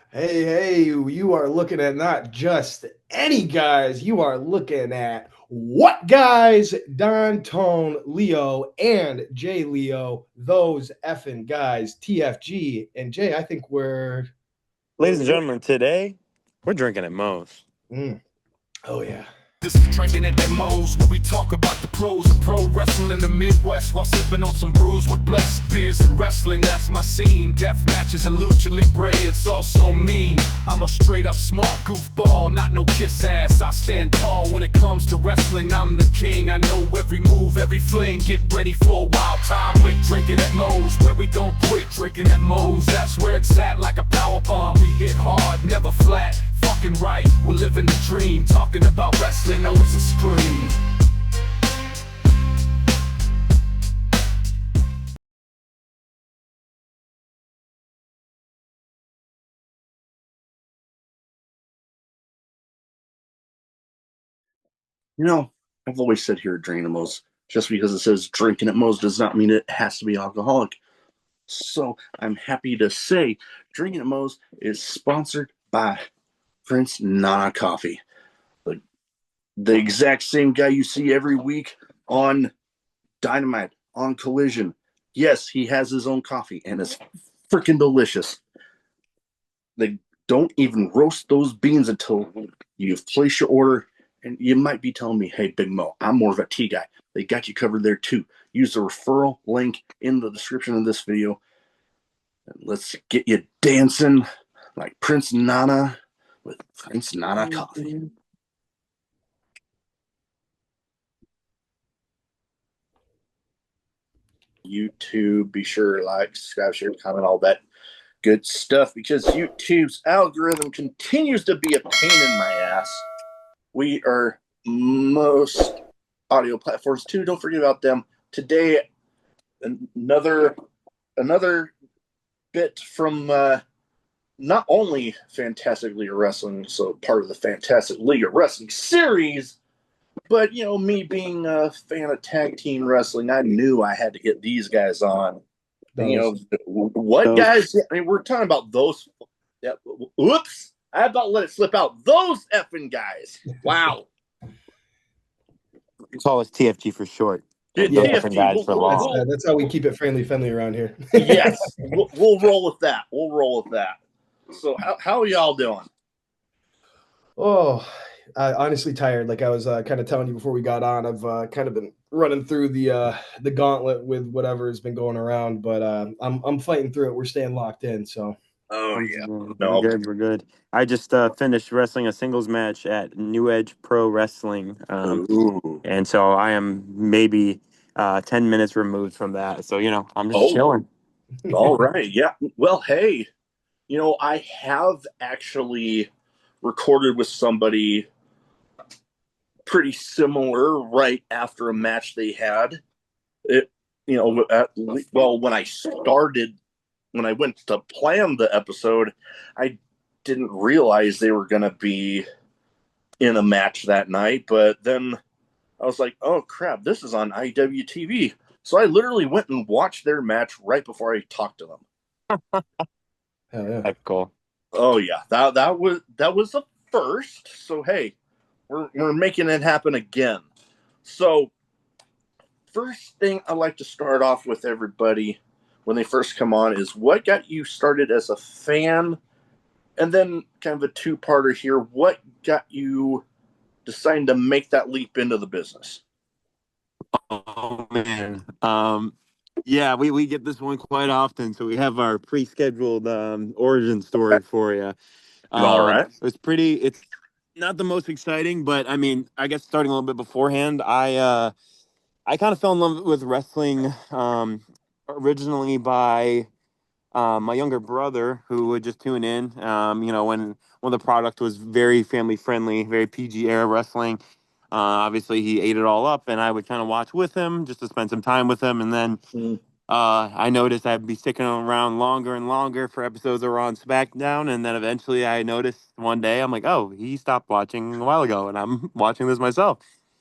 Hey, you are looking at not just any guys, you are looking at what guys? Don, Tone, Leo, and Jay Leo, those effing guys, TFG. And Jay, I think Ladies and gentlemen, today we're drinking at Moe's. mm, oh yeah. This is Drinkin Atmos, where we talk about the pros of pro wrestling in the Midwest while sipping on some brews with blessed beers and wrestling. That's my scene. Death matches and lucha libre, it's all so mean. I'm a straight up smart goofball, not no kiss ass. I stand tall when it comes to wrestling. I'm the king. I know every move, every fling. Get ready for a wild time with Drinkin Atmos, where we don't quit. Drinkin Atmos, that's where it's at, like a power bomb. We hit hard, never flat. Fucking right, we're living the dream. Talking about wrestling, always a scream. You know, I've always said here at Drinkinatmos, just because it says drinking at Moe's does not mean it has to be alcoholic. So I'm happy to say Drinking at Moe's is sponsored by Prince Nana Coffee. The, the exact same guy you see every week on Dynamite, on Collision. Yes, he has his own coffee and it's freaking delicious. They don't even roast those beans until you've placed your order. And you might be telling me, hey, Big Mo, I'm more of a tea guy. They got you covered there too. Use the referral link in the description of this video. And let's get you dancing like Prince Nana with Prince Nana Coffee. YouTube, be sure to like, subscribe, share, comment, all that good stuff because YouTube's algorithm continues to be a pain in my ass. We are most audio platforms too. Don't forget about them. Today, another bit from not only Fantastic League of Wrestling, so part of the Fantastic League of Wrestling series, but me being a fan of tag team wrestling, I knew I had to get these guys on. What guys? I mean, we're talking about those. Yeah, whoops! I about let it slip out. Those effing guys. Wow. We call us TFG for short. Yeah, Those TFG. different guys for long. That's how we keep it friendly around here. Yes, we'll roll with that. We'll roll with that. So, how are y'all doing? Oh, honestly tired. Like I was kind of telling you before we got on, I've kind of been running through the gauntlet with whatever has been going around, but I'm fighting through it. We're staying locked in. So Oh yeah, We're no. good. We're good. I just finished wrestling a singles match at Njpw Wrestling, Ooh. and so I am maybe 10 minutes removed from that. So I'm just Oh, chilling. all right. Yeah. Well, hey, I have actually recorded with somebody pretty similar right after a match they had. It, when I started, when I went to plan the episode, I didn't realize they were going to be in a match that night. But then I was like, oh crap, this is on IWTV. So I literally went and watched their match right before I talked to them. hell yeah. That's cool. Oh yeah, that was a first. So hey, we're making it happen again. So first thing I like to start off with everybody when they first come on is what got you started as a fan, and then kind of a two-parter here. What got you deciding to make that leap into the business? Oh man. Yeah, we get this one quite often, so we have our pre-scheduled origin story for you. All right. It's not the most exciting, but I mean, I guess starting a little bit beforehand, I kind of fell in love with wrestling originally by my younger brother, who would just tune in. When the product was very family friendly, very PG era wrestling. Obviously, he ate it all up, and I would kind of watch with him just to spend some time with him. And then I noticed I'd be sticking around longer and longer for episodes that were on SmackDown. And then eventually I noticed one day, I'm like, oh, he stopped watching a while ago, and I'm watching this myself.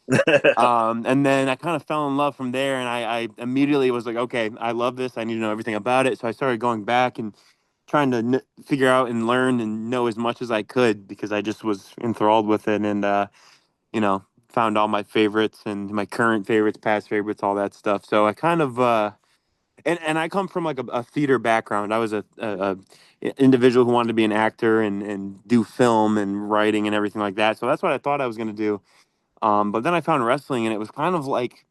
And then I kind of fell in love from there, and I immediately was like, okay, I love this. I need to know everything about it. So I started going back and trying to figure out and learn and know as much as I could because I just was enthralled with it and found all my favorites and my current favorites, past favorites, all that stuff. So I kind of and I come from like a theater background. I was a individual who wanted to be an actor and do film and writing and everything like that. So that's what I thought I was going to do. But then I found wrestling and it was kind of like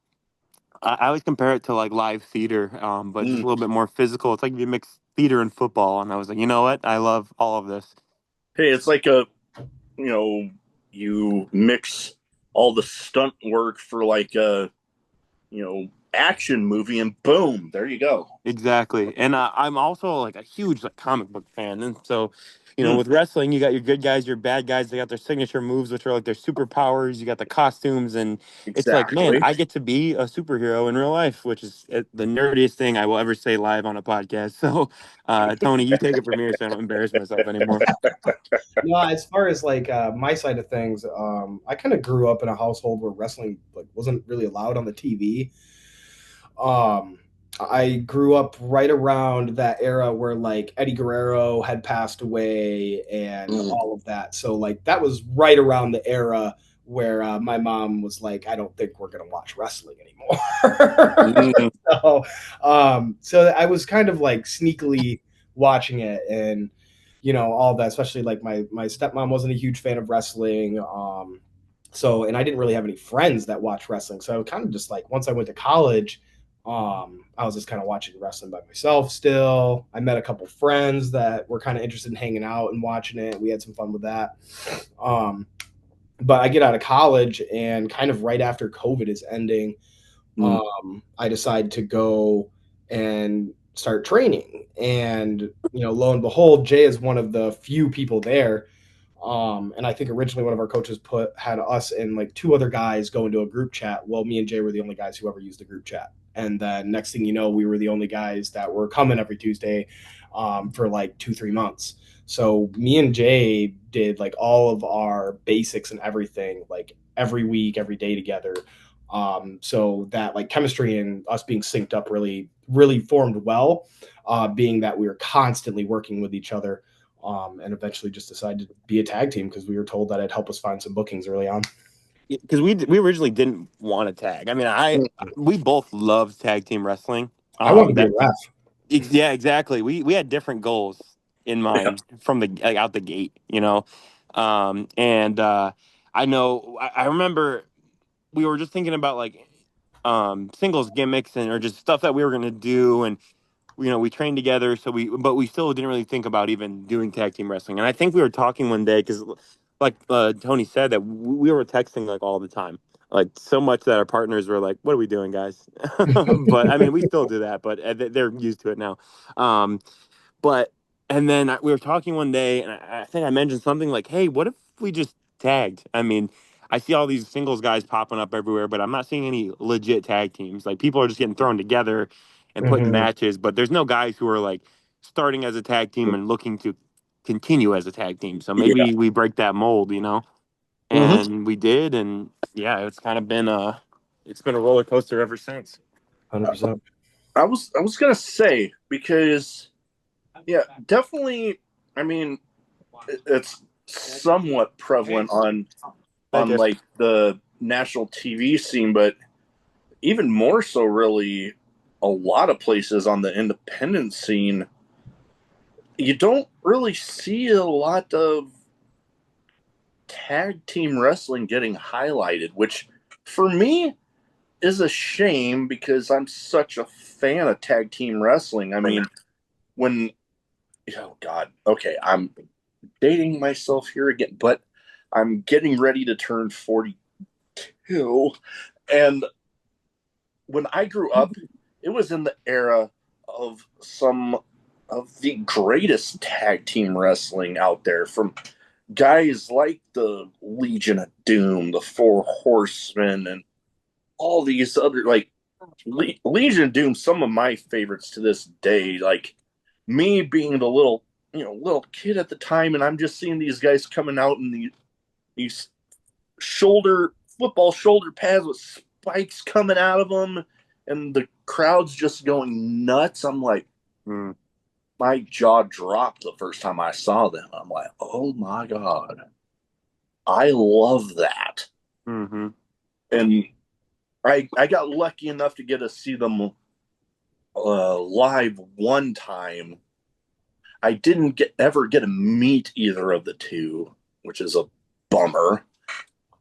I always compare it to like live theater, but just a little bit more physical. It's like if you mix theater and football, and I was like, you know what? I love all of this. Hey, it's like you mix all the stunt work for like action movie, and boom, there you go. Exactly, and I'm also like a huge like comic book fan, and so Mm. with wrestling, you got your good guys, your bad guys. They got their signature moves, which are like their superpowers. You got the costumes, and it's like, man, Exactly. I get to be a superhero in real life, which is the nerdiest thing I will ever say live on a podcast. So, Tony, you take it from here, so I don't embarrass myself anymore. No, as far as like my side of things, I kind of grew up in a household where wrestling like wasn't really allowed on the TV. Um, I grew up right around that era where like Eddie Guerrero had passed away and all of that. So like that was right around the era where my mom was like, "I don't think we're gonna watch wrestling anymore." So I was kind of like sneakily watching it and all that. Especially like my stepmom wasn't a huge fan of wrestling. So and I didn't really have any friends that watched wrestling. So I kind of just like once I went to college. I was just kind of watching wrestling by myself still. I met a couple friends that were kind of interested in hanging out and watching it. We had some fun with that. But I get out of college and kind of right after COVID is ending, I decide to go and start training. And, lo and behold, Jay is one of the few people there. And I think originally one of our coaches had us and like two other guys go into a group chat. Well, me and Jay were the only guys who ever used the group chat. And then next thing you know, we were the only guys that were coming every Tuesday for like 2-3 months. So me and Jay did like all of our basics and everything like every week, every day together. So that like chemistry and us being synced up really, really formed well, being that we were constantly working with each other. And eventually just decided to be a tag team because we were told that it'd help us find some bookings early on. Because we originally didn't want to tag. I mean, we both loved tag team wrestling. I wanted to be a That ref. Yeah, exactly. We had different goals in mind from the like out the gate, and I know I remember we were just thinking about like singles gimmicks and or just stuff that we were gonna do, and we trained together, but we still didn't really think about even doing tag team wrestling. And I think we were talking one day because, like Tony said, that we were texting like all the time, like so much that our partners were like, "What are we doing, guys?" But I mean, we still do that, but they're used to it now. Um, but and then we were talking one day, and I think I mentioned something like, "Hey, what if we just tagged?" I mean, I see all these singles guys popping up everywhere, but I'm not seeing any legit tag teams. Like people are just getting thrown together and put in matches, but there's no guys who are like starting as a tag team and looking to continue as a tag team. So maybe we break that mold, and we did, and yeah, it's kind of been it's been a roller coaster ever since. 100%. I was gonna say because definitely. I mean, it's somewhat prevalent on like the national TV scene, but even more so, really, a lot of places on the independent scene, you don't really see a lot of tag team wrestling getting highlighted, which for me is a shame because I'm such a fan of tag team wrestling. I mean, when oh god, okay, I'm dating myself here again, but I'm getting ready to turn 42, and when I grew up, it was in the era of some of the greatest tag team wrestling out there, from guys like the Legion of Doom, the Four Horsemen, and all these other like Legion of Doom. Some of my favorites to this day, like me being the little kid at the time, and I'm just seeing these guys coming out in these football shoulder pads with spikes coming out of them, and the crowd's just going nuts. I'm like, my jaw dropped the first time I saw them. I'm like, oh my God, I love that. Mm-hmm. And I got lucky enough to get to see them live one time. I didn't ever get to meet either of the two, which is a bummer.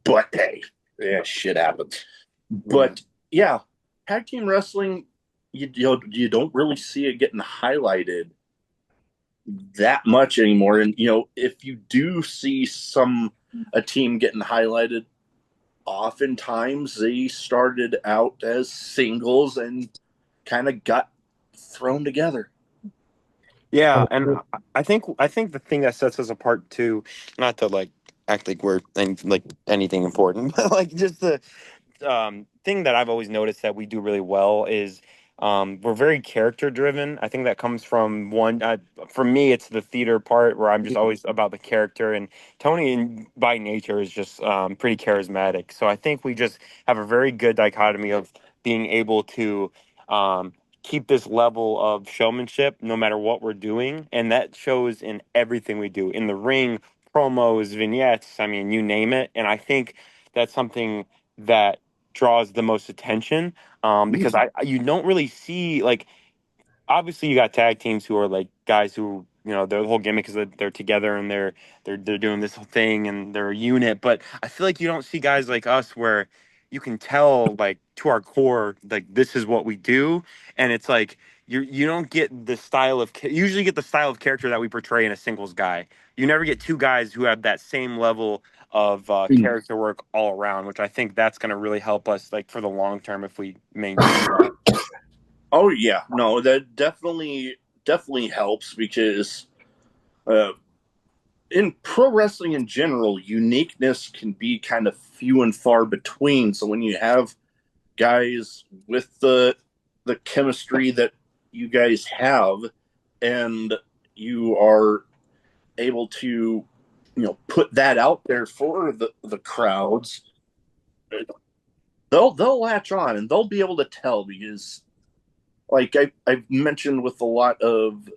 But hey, yeah, shit happens. Yeah. But yeah, tag team wrestling, you don't really see it getting highlighted that much anymore. And if you do see a team getting highlighted, oftentimes they started out as singles and kind of got thrown together. Yeah, and I think the thing that sets us apart too, not to like act like we're like anything important, but like just the thing that I've always noticed that we do really well is we're very character driven. I think that comes from for me, it's the theater part where I'm just always about the character. And Tony, by nature, is just pretty charismatic. So I think we just have a very good dichotomy of being able to um, keep this level of showmanship no matter what we're doing. And that shows in everything we do in the ring, promos, vignettes. I mean, you name it. And I think that's something that draws the most attention because you don't really see like obviously you got tag teams who are like guys who their whole gimmick is that they're together and they're doing this whole thing and they're a unit, but I feel like you don't see guys like us where you can tell like to our core like this is what we do, and it's like you don't get the style of usually get the style of character that we portray in a singles guy. You never get two guys who have that same level of character work all around, which I think that's going to really help us like for the long term if we maintain that. Oh yeah, no, that definitely helps because uh, in pro wrestling in general, uniqueness can be kind of few and far between. So when you have guys with the chemistry that you guys have, and you are able to put that out there for the crowds, they'll latch on and they'll be able to tell because like I've mentioned with a lot of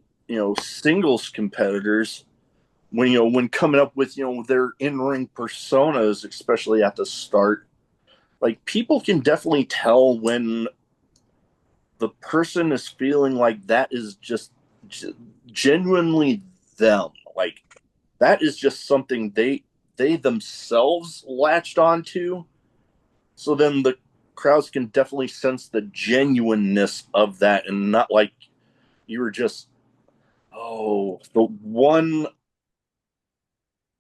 singles competitors, when coming up with their in-ring personas, especially at the start, like people can definitely tell when the person is feeling like that is just genuinely them. Like that is just something they themselves latched onto. So then the crowds can definitely sense the genuineness of that, and not like you were just the one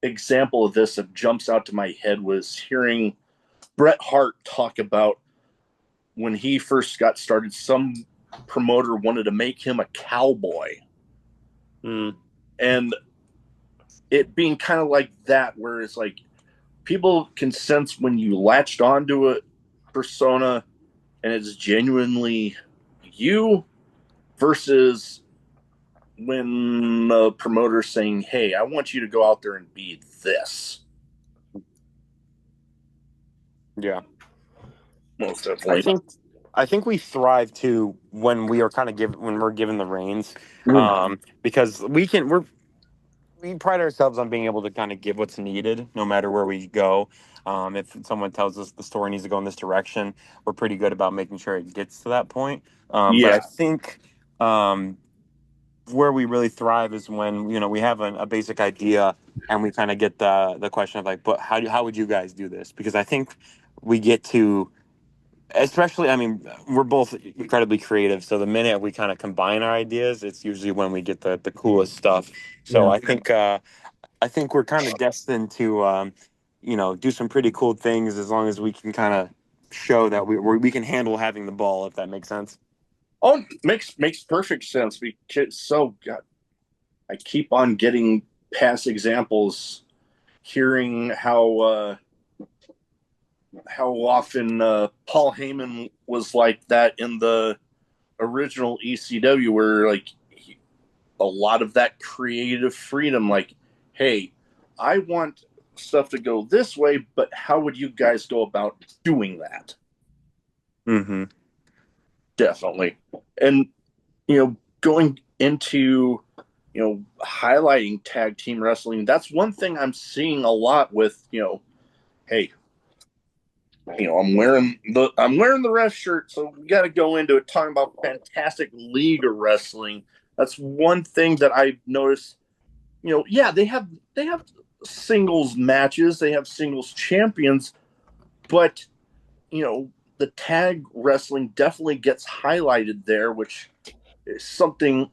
example of this that jumps out to my head was hearing Bret Hart talk about when he first got started, some promoter wanted to make him a cowboy. Mm. And it being kind of like that, where it's like people can sense when you latched onto a persona and it's genuinely you versus when a promoter's saying, hey, I want you to go out there and be this. Yeah. Most I definitely. think I think we thrive too when we are kind of when we're given the reins, because we pride ourselves on being able to kind of give what's needed no matter where we go. If someone tells us the story needs to go in this direction, we're pretty good about making sure it gets to that point. But I Yeah. think where we really thrive is when we have a basic idea and we kind of get the question of like, but how would you guys do this? Because I think we get to especially, I mean, we're both incredibly creative. So the minute we kind of combine our ideas, it's usually when we get the coolest stuff. So Yeah. I think we're kind of destined to, do some pretty cool things as long as we can kind of show that we can handle having the ball, if that makes sense. Oh, makes perfect sense because God, I keep on getting past examples, hearing how often Paul Heyman was like that in the original ECW, where like a lot of that creative freedom, like, hey, I want stuff to go this way, but how would you guys go about doing that? Mm-hmm. Definitely. And going into highlighting tag team wrestling. That's one thing I'm seeing a lot with, hey, I'm wearing the ref shirt, so we got to go into it talking about Fantastic League of Wrestling. That's one thing that I've noticed. Yeah, they have singles matches, they have singles champions, but the tag wrestling definitely gets highlighted there, which is something,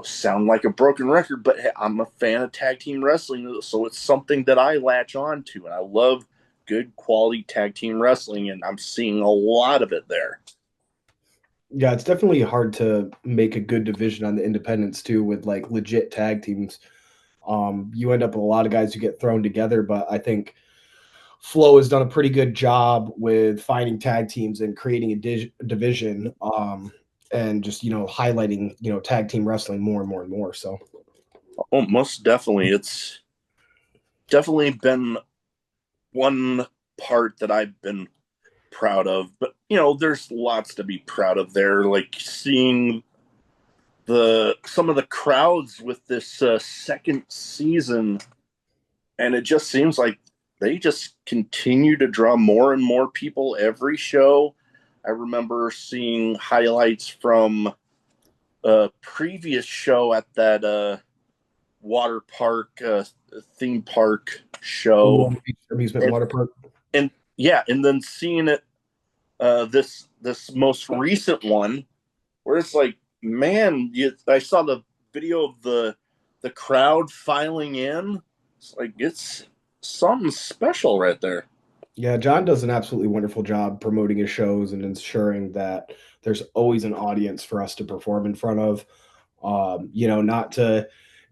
sound like a broken record, but hey, I'm a fan of tag team wrestling, so it's something that I latch on to, and I love good quality tag team wrestling, and I'm seeing a lot of it there. Yeah, it's definitely hard to make a good division on the independents too with like legit tag teams. You end up with a lot of guys who get thrown together, but I think Flo has done a pretty good job with finding tag teams and creating a division, and just highlighting tag team wrestling more and more and more. So, Oh, most definitely, it's definitely been one part that I've been proud of. But there's lots to be proud of there. Like seeing some of the crowds with this second season, and it just seems like they just continue to draw more and more people every show. I remember seeing highlights from a previous show at that water park theme park show, amusement and, water park. and yeah, and then seeing it this most recent one where it's like, man, I saw the video of the crowd filing in. It's like it's something special right there. Yeah, John does an absolutely wonderful job promoting his shows and ensuring that there's always an audience for us to perform in front of. Not to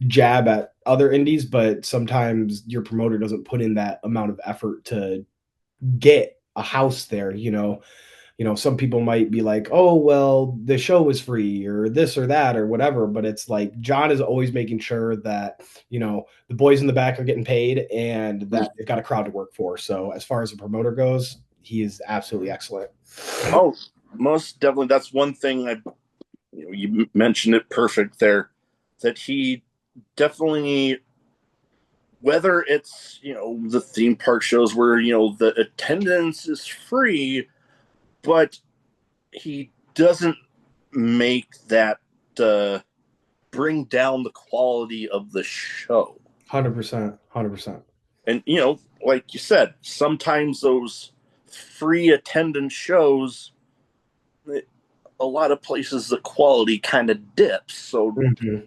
jab at other indies, but sometimes your promoter doesn't put in that amount of effort to get a house there. Some people might be like, oh, well, the show was free or this or that or whatever. But it's like John is always making sure that, the boys in the back are getting paid and that they've got a crowd to work for. So as far as a promoter goes, he is absolutely excellent. Oh, most definitely. That's one thing you mentioned it perfect there, that he definitely, whether it's, the theme park shows where, the attendance is free, but he doesn't make that bring down the quality of the show. 100%. 100%. And, like you said, sometimes those free attendance shows, a lot of places the quality kind of dips. So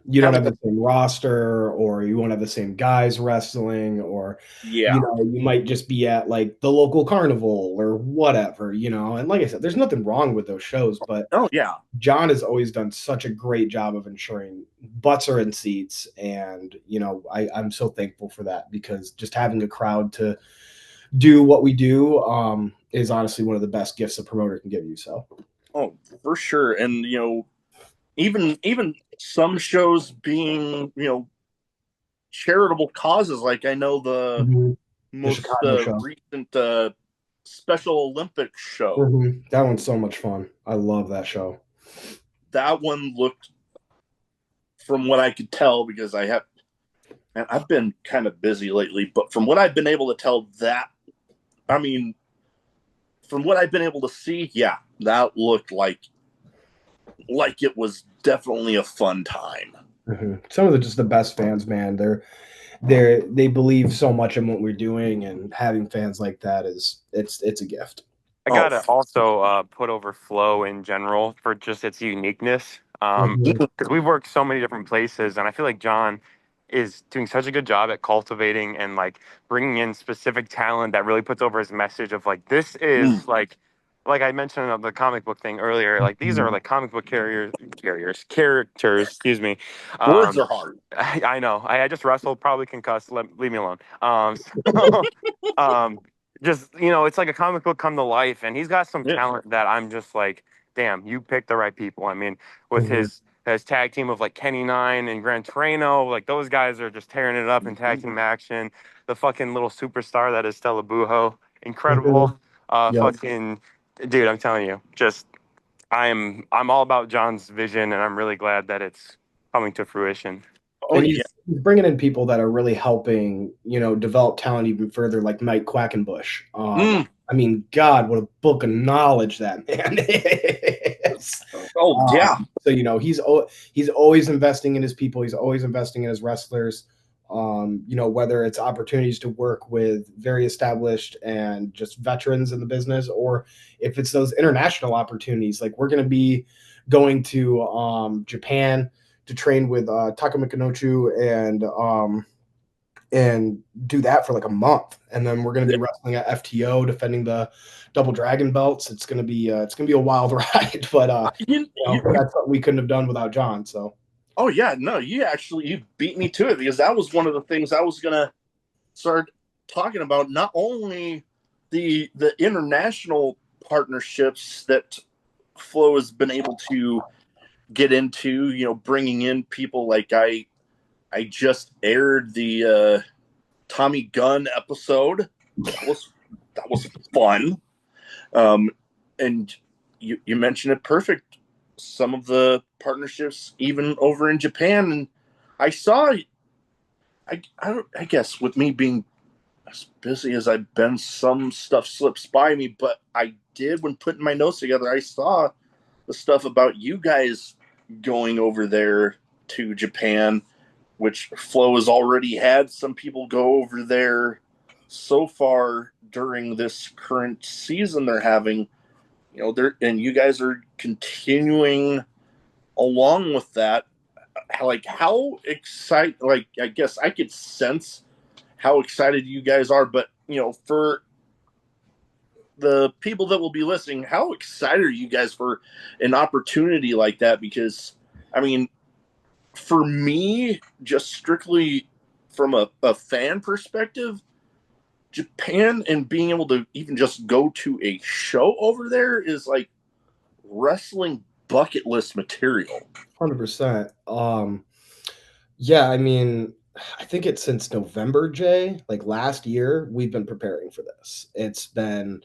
You don't have the same roster, or you won't have the same guys wrestling, or yeah, you might just be at like the local carnival or whatever. And like I said, there's nothing wrong with those shows, but oh yeah, John has always done such a great job of ensuring butts are in seats, and I'm so thankful for that, because just having a crowd to do what we do is honestly one of the best gifts a promoter can give you. So, oh for sure. And even some shows being charitable causes. Like I know the the most Chicago show. recent Special Olympics show. That one's so much fun. I love that show. That one looked, from what I could tell, because I've been kind of busy lately, but from what I've been able to tell, from what I've been able to see, yeah, that looked like it was definitely a fun time. Some of just the best fans, man. They believe so much in what we're doing, and having fans like that it's a gift. I gotta also put over Flow in general for just its uniqueness. Because we've worked so many different places, and I feel like John is doing such a good job at cultivating and like bringing in specific talent that really puts over his message of like, this is like I mentioned of the comic book thing earlier, like these are like comic book characters, excuse me. Words are hard. I know. I just wrestled, probably concussed. Leave me alone. So, just it's like a comic book come to life, and he's got some talent that I'm just like, damn, you picked the right people. I mean, with his tag team of like Kenny Nine and Gran Torino, like those guys are just tearing it up in tag team action. The fucking little superstar that is Stella Bujo, incredible. Fucking dude, I'm telling you, just I'm all about John's vision, and I'm really glad that it's coming to fruition. Oh, and yeah. he's bringing in people that are really helping, develop talent even further, like Mike Quackenbush. I mean, God, what a book of knowledge that man is. Oh, yeah. So he's always investing in his people. He's always investing in his wrestlers. Whether it's opportunities to work with very established and just veterans in the business, or if it's those international opportunities, like we're going to be going to Japan to train with Taka Mikinochu and do that for like a month, and then we're going to be wrestling at FTO defending the double dragon belts. It's going to be a wild ride, but that's what we couldn't have done without John. So. Oh yeah, no, you beat me to it, because that was one of the things I was gonna start talking about. Not only the international partnerships that Flo has been able to get into, bringing in people like I just aired the Tommy Gunn episode. That was fun. And you mentioned it perfect. Some of the partnerships even over in Japan, and I saw, I guess with me being as busy as I've been, some stuff slips by me, but I did, when putting my notes together, I saw the stuff about you guys going over there to Japan, which Flo has already had some people go over there so far during this current season they're having. And you guys are continuing along with that. Like, how excited, like, I guess I could sense how excited you guys are, but, for the people that will be listening, how excited are you guys for an opportunity like that? Because, I mean, for me, just strictly from a fan perspective, Japan and being able to even just go to a show over there is like wrestling bucket list material. 100%. Yeah, I mean, I think it's since November, Jay, like last year, we've been preparing for this. It's been,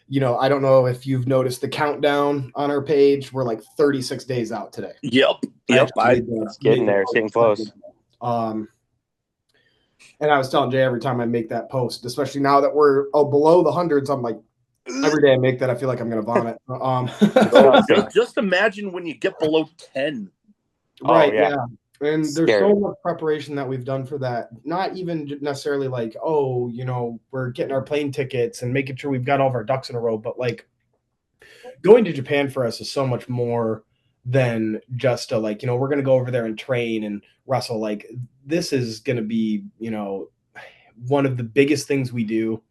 I don't know if you've noticed the countdown on our page. We're like 36 days out today. Yep. It's getting there, it's getting close. And I was telling Jay, every time I make that post, especially now that we're below the hundreds, I'm like, every day I make that, I feel like I'm going to vomit. Just imagine when you get below 10. Right, yeah. And there's so much preparation that we've done for that. Not even necessarily like, we're getting our plane tickets and making sure we've got all of our ducks in a row. But like, going to Japan for us is so much more than just we're going to go over there and train and wrestle. Like, this is going to be, one of the biggest things we do.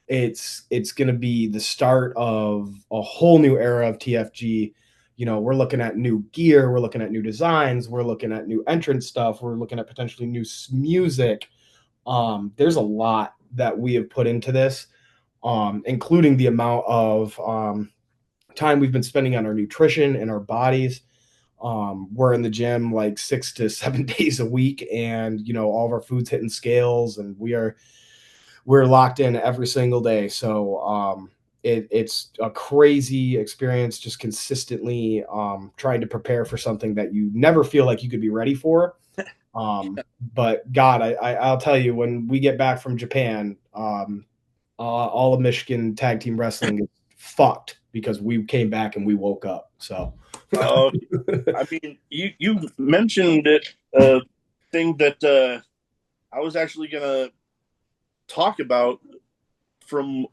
It's going to be the start of a whole new era of TFG. We're looking at new gear, we're looking at new designs, we're looking at new entrance stuff, we're looking at potentially new music. There's a lot that we have put into this, including the amount of time we've been spending on our nutrition and our bodies. We're in the gym like 6 to 7 days a week, and all of our food's hitting scales, and we're locked in every single day. So it's a crazy experience, just consistently trying to prepare for something that you never feel like you could be ready for. But God, I'll tell you, when we get back from Japan, all of Michigan tag team wrestling is fucked because we came back and we woke up. So, I mean, you mentioned it, thing that I was actually gonna talk about. From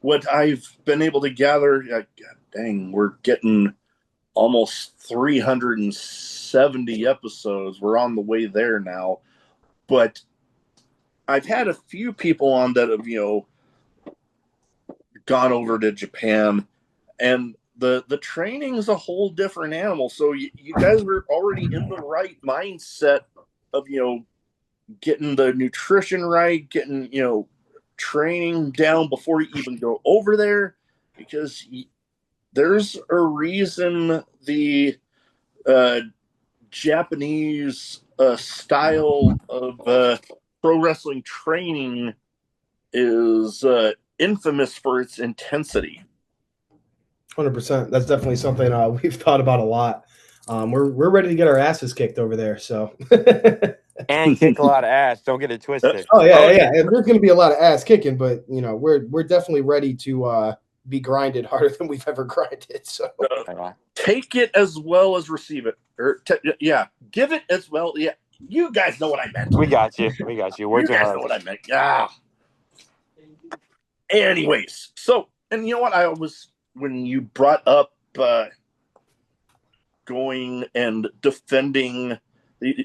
what I've been able to gather, God dang, we're getting almost 370 episodes. We're on the way there now. But I've had a few people on that have, gone over to Japan, and the training is a whole different animal. So you guys were already in the right mindset of, getting the nutrition right, getting, training down before you even go over there, because there's a reason the Japanese style of pro wrestling training is infamous for its intensity. 100%. That's definitely something we've thought about a lot. We're ready to get our asses kicked over there. So. And kick a lot of ass. Don't get it twisted. Oh yeah. There's going to be a lot of ass kicking, but we're definitely ready to be grinded harder than we've ever grinded. So take it as well as receive it, or give it as well. Yeah, you guys know what I meant. We got you. Words you are guys hard. know what I meant. Yeah. Anyways, so and you know what I was when you brought up going and defending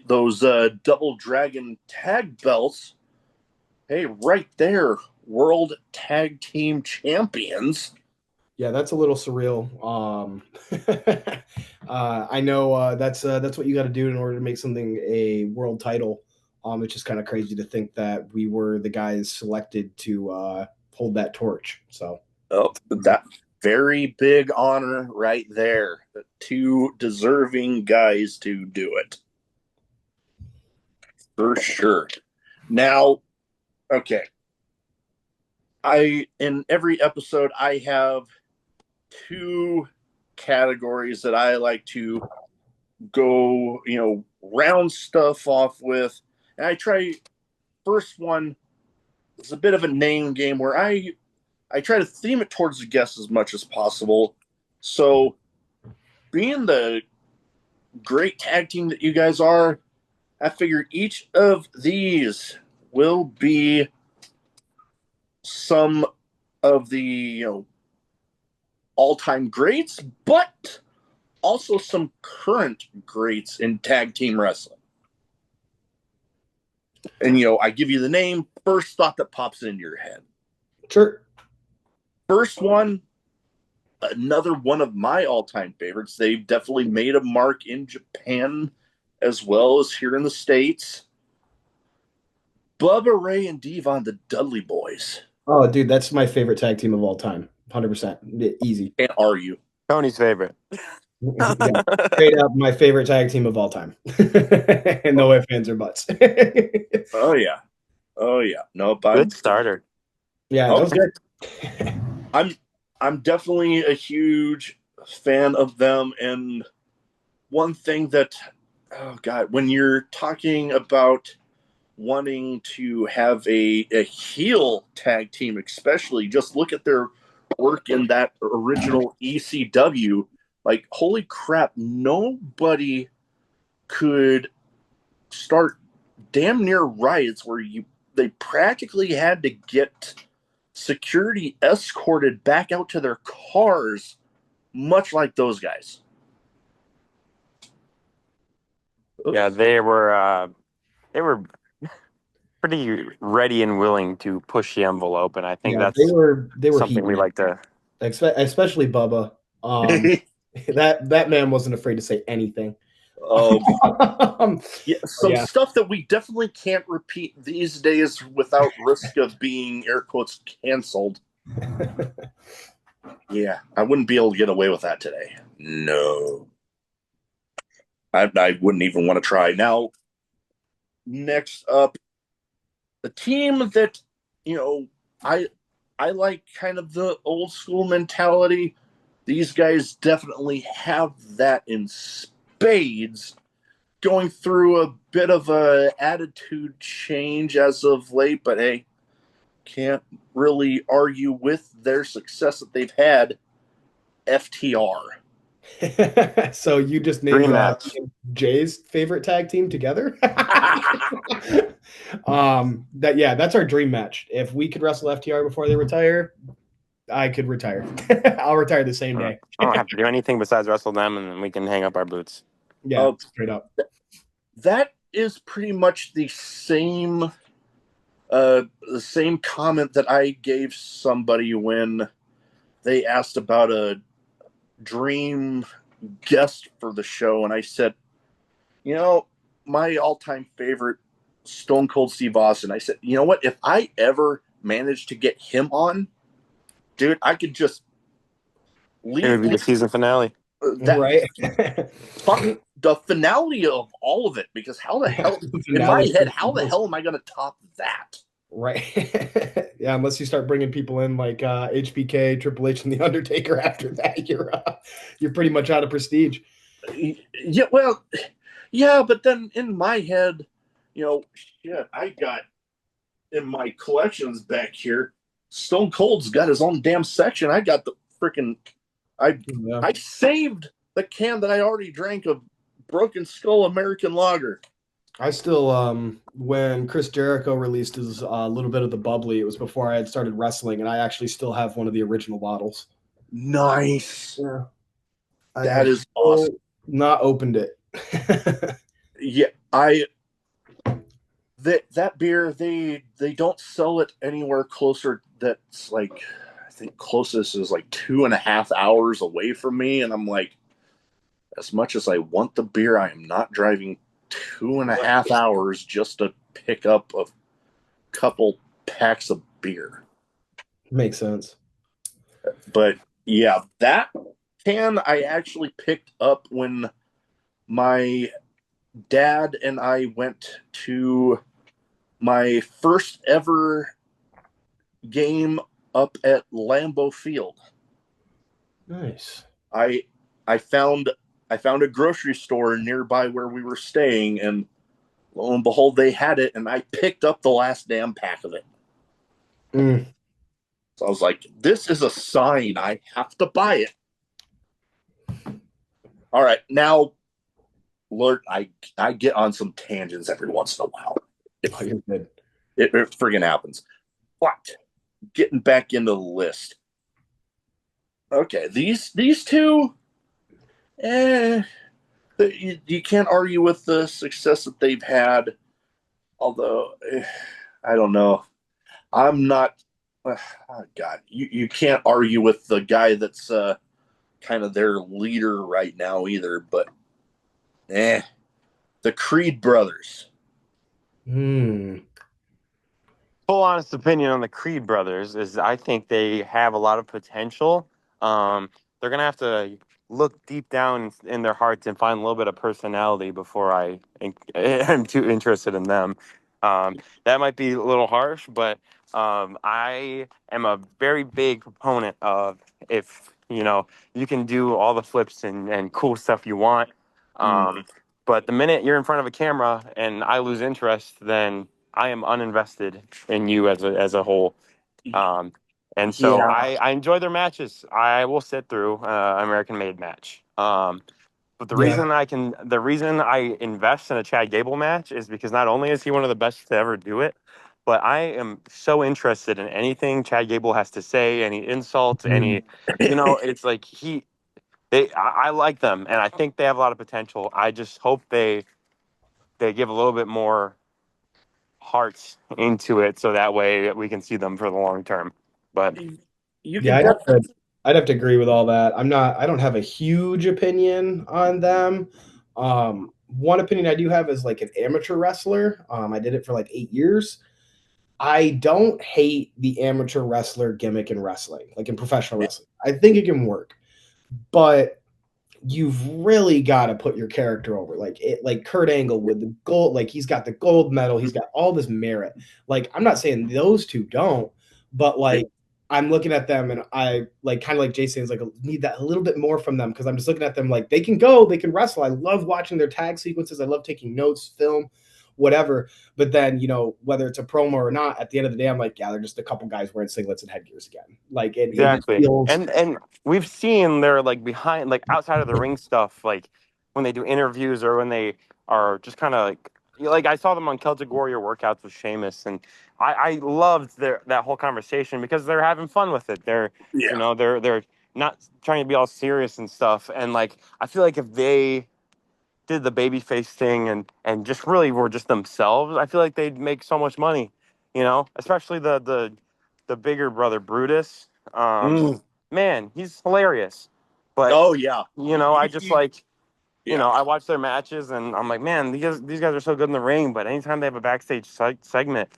those double dragon tag belts. Hey, right there, world tag team champions. Yeah, that's a little surreal. I know that's what you got to do in order to make something a world title. It's just kind of crazy to think that we were the guys selected to hold that torch. So, that very big honor right there. The two deserving guys to do it. For sure. Now, okay. In every episode, I have two categories that I like to go, round stuff off with. And I try, first one is a bit of a name game where I try to theme it towards the guests as much as possible. So, being the great tag team that you guys are, I figured each of these will be some of the all-time greats, but also some current greats in tag team wrestling. And I give you the name, first thought that pops into your head. Sure. First one, another one of my all-time favorites. They've definitely made a mark in Japan as well as here in the States. Bubba Ray and Devon, the Dudley Boys. Oh, dude, that's my favorite tag team of all time. 100%. Easy. And are you? Tony's favorite. Yeah, straight up my favorite tag team of all time. And no ifs, ands, or buts. Oh, yeah. Nope. Good starter. Yeah, that was good. I'm definitely a huge fan of them. And one thing that, when you're talking about wanting to have a heel tag team, especially, just look at their work in that original ECW. Like, holy crap, nobody could start damn near riots where they practically had to get security escorted back out to their cars, much like those guys. Yeah, they were pretty ready and willing to push the envelope, and I think that's they were something we like to, especially Bubba. That man wasn't afraid to say anything. Stuff that we definitely can't repeat these days without risk of being air quotes canceled. Yeah, I wouldn't be able to get away with that today. No, I wouldn't even want to try. Now, next up, the team that I like kind of the old school mentality. These guys definitely have that in spades, going through a bit of a attitude change as of late, but hey, can't really argue with their success that they've had. FTR. So you just named Jay's favorite tag team together? That's our dream match. If we could wrestle FTR before they retire, I could retire. I'll retire the same day. I don't have to do anything besides wrestle them, and then we can hang up our boots. Yeah, straight up. That is pretty much the same comment that I gave somebody when they asked about a dream guest for the show, and I said, my all-time favorite, Stone Cold Steve Austin. I said, you know what? If I ever managed to get him on, dude, I could just leave. It would be the season finale. Right. The finale of all of it, because how the hell, in my head, how the hell am I going to top that? Right. Yeah, unless you start bringing people in like HBK, Triple H, and The Undertaker after that, you're pretty much out of prestige. Yeah, well, yeah, but then in my head, shit, I got in my collections back here. Stone Cold's got his own damn section. I got the freaking. I Yeah. I saved the can that I already drank of Broken Skull American Lager. I still, when Chris Jericho released his little bit of the bubbly, it was before I had started wrestling, and I actually still have one of the original bottles. Nice. Yeah. I That have is awesome. still not opened it. Yeah, that beer they don't sell it anywhere closer. That's like I think closest is like 2.5 hours away from me, and I'm like, as much as I want the beer, I am not driving 2.5 hours just to pick up a couple packs of beer. Makes sense. But yeah, that can I actually picked up when my dad and I went to my first ever game up at Lambeau Field. Nice. I I found a grocery store nearby where we were staying, and lo and behold, they had it, and I picked up the last damn pack of it. Mm. So I was like, "This is a sign. I have to buy it." All right, now, Lord, I get on some tangents every once in a while. Oh, you're good. It friggin' happens. But getting back into the list. Okay, these two, eh, you can't argue with the success that they've had. Although, I don't know. I'm not. Oh God, you can't argue with the guy that's kind of their leader right now either. But the Creed brothers. Hmm. Full honest opinion on the Creed brothers is I think they have a lot of potential. They're gonna have to look deep down in their hearts and find a little bit of personality before am too interested in them. That might be a little harsh, but I am a very big proponent of if you can do all the flips and cool stuff you want. Mm. But the minute you're in front of a camera and I lose interest, then I am uninvested in you as a whole. Um, and so Yeah. I enjoy their matches. I will sit through American Made match. But Yeah. the reason I invest in a Chad Gable match is because not only is he one of the best to ever do it, but I am so interested in anything Chad Gable has to say, any insults, Mm. it's like I like them and I think they have a lot of potential. I just hope they give a little bit more hearts into it so that way we can see them for the long term. But You Yeah, can definitely. I'd have to agree with all that. I don't have a huge opinion on them. One opinion I do have is like an amateur wrestler. I did it for like 8 years. I don't hate the amateur wrestler gimmick in wrestling, like in professional wrestling. I think it can work, but you've really got to put your character over. Like Kurt Angle with the gold, like he's got the gold medal, he's got all this merit. Like I'm not saying those two don't, but like I'm looking at them and I like kind of like Jason's like need that a little bit more from them because I'm just looking at them like they can go, they can wrestle. I love watching their tag sequences. I love taking notes, film, whatever. But then, whether it's a promo or not, at the end of the day, I'm like, yeah, they're just a couple guys wearing singlets and headgears again. Like it exactly. feels And we've seen their like behind like outside of the ring stuff, like when they do interviews or when they are just kind of like I saw them on Celtic Warrior workouts with Sheamus and I loved that whole conversation because they're having fun with it. Yeah. They're not trying to be all serious and stuff. And like I feel like if they did the babyface thing and just really were just themselves, I feel like they'd make so much money, especially the bigger brother Brutus. Mm. Man, he's hilarious. But Oh yeah. I just like Yeah. I watch their matches and I'm like, man, these guys are so good in the ring. But anytime they have a backstage segment,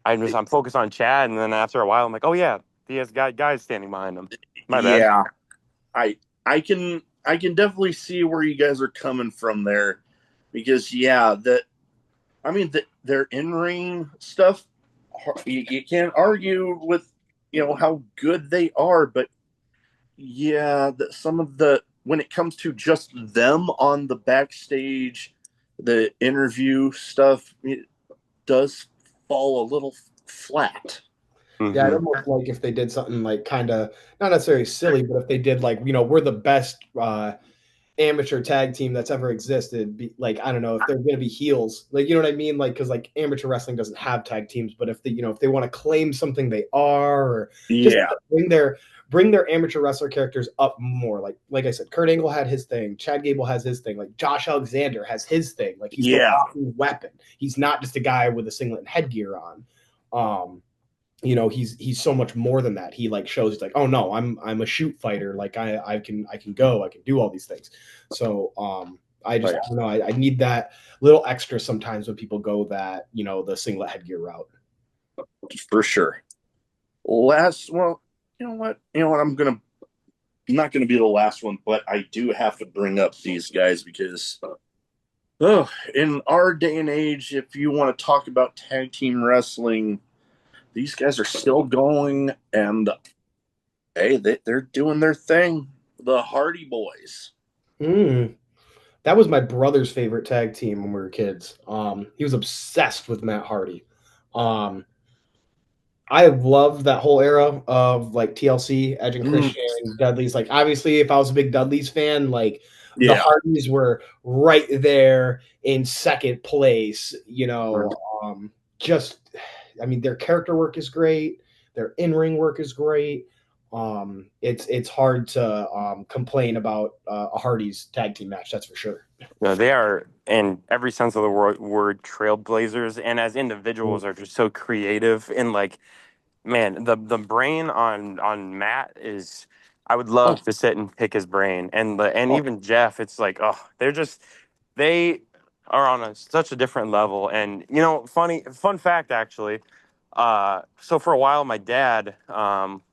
I'm focused on Chad, and then after a while, I'm like, oh yeah, he has guys standing behind him. My bad. Yeah. I I can definitely see where you guys are coming from there, because yeah, their in ring stuff, you can't argue with how good they are, but yeah, some of the when it comes to just them on the backstage, the interview stuff, it does fall a little flat. Yeah, I'd almost like if they did something like kind of not necessarily silly, but if they did like, we're the best amateur tag team that's ever existed. Like, I don't know if they're going to be heels, like, you know what I mean? Like, because like amateur wrestling doesn't have tag teams, but if they, if they want to claim something they are, or just Yeah. bring their amateur wrestler characters up more. Like I said, Kurt Angle had his thing, Chad Gable has his thing, like Josh Alexander has his thing. Like, he's the walking weapon. He's not just a guy with a singlet and headgear on. He's so much more than that. He like shows, he's like, oh no, I'm a shoot fighter. Like I can go, I can do all these things. So I don't know. I need that little extra sometimes when people go that, the singlet headgear route. For sure. You know what? I'm not gonna be the last one, but I do have to bring up these guys because in our day and age, if you want to talk about tag team wrestling, these guys are still going, and hey, they're doing their thing. The Hardy Boys. That was my brother's favorite tag team when we were kids. He was obsessed with Matt Hardy. I loved that whole era of like TLC, Edge and Christian, Dudley's. Like, obviously, if I was a big Dudley's fan, like the Hardys were right there in second place. Their character work is great. Their in-ring work is great. It's hard to complain about a Hardy's tag team match. That's for sure. No, they are, in every sense of the word, trailblazers, and as individuals are just so creative. And like, man, the brain on Matt is. I would love to sit and pick his brain, and even Jeff. It's like, they are on such a different level. And fun fact actually. So for a while, my dad,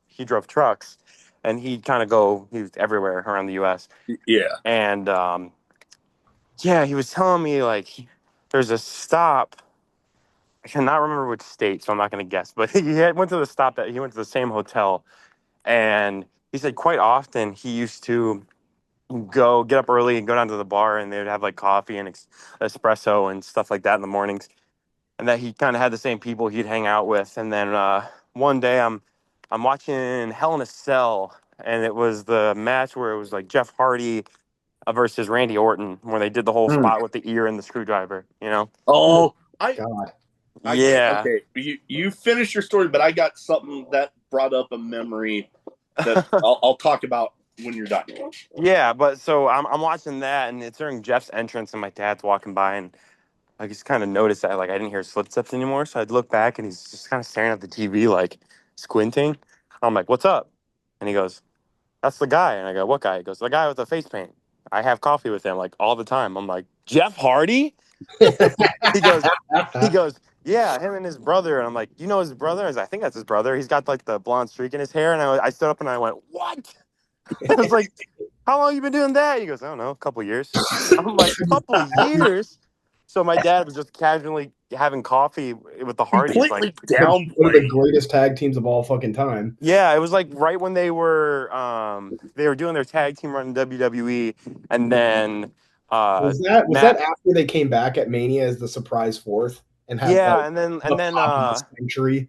he drove trucks, and he was everywhere around the U.S. Yeah. And he was telling me like there's a stop. I cannot remember which state, so I'm not going to guess. But he went to the stop that he went to the same hotel, and he said quite often he used to get up early and go down to the bar, and they would have like coffee and espresso and stuff like that in the mornings. And that he kind of had the same people he'd hang out with. And then one day I'm watching Hell in a Cell, and it was the match where it was like Jeff Hardy versus Randy Orton, where they did the whole spot with the ear and the screwdriver. Oh, God. Okay, you finish your story, but I got something that brought up a memory that I'll talk about when you're done. Yeah, but so I'm watching that, and it's during Jeff's entrance, and my dad's walking by, and I just kind of noticed that like I didn't hear his footsteps anymore. So I'd look back, and he's just kind of staring at the TV, like squinting. I'm like, "What's up?" And he goes, "That's the guy." And I go, "What guy?" He goes, "The guy with the face paint. I have coffee with him like all the time." I'm like, "Jeff Hardy?" He goes, "Yeah, him and his brother." And I'm like, "You know his brother?" I think that's his brother. He's got like the blonde streak in his hair. And I stood up and I went, "What?" I was like, "How long you been doing that?" He goes, "I don't know, a couple years." I'm like, "Couple years?" So my dad was just casually having coffee with the Hardys. Completely down. One of the greatest tag teams of all fucking time. Yeah, it was like right when they were doing their tag team run in WWE, and then was that after they came back at Mania as the surprise fourth and had century.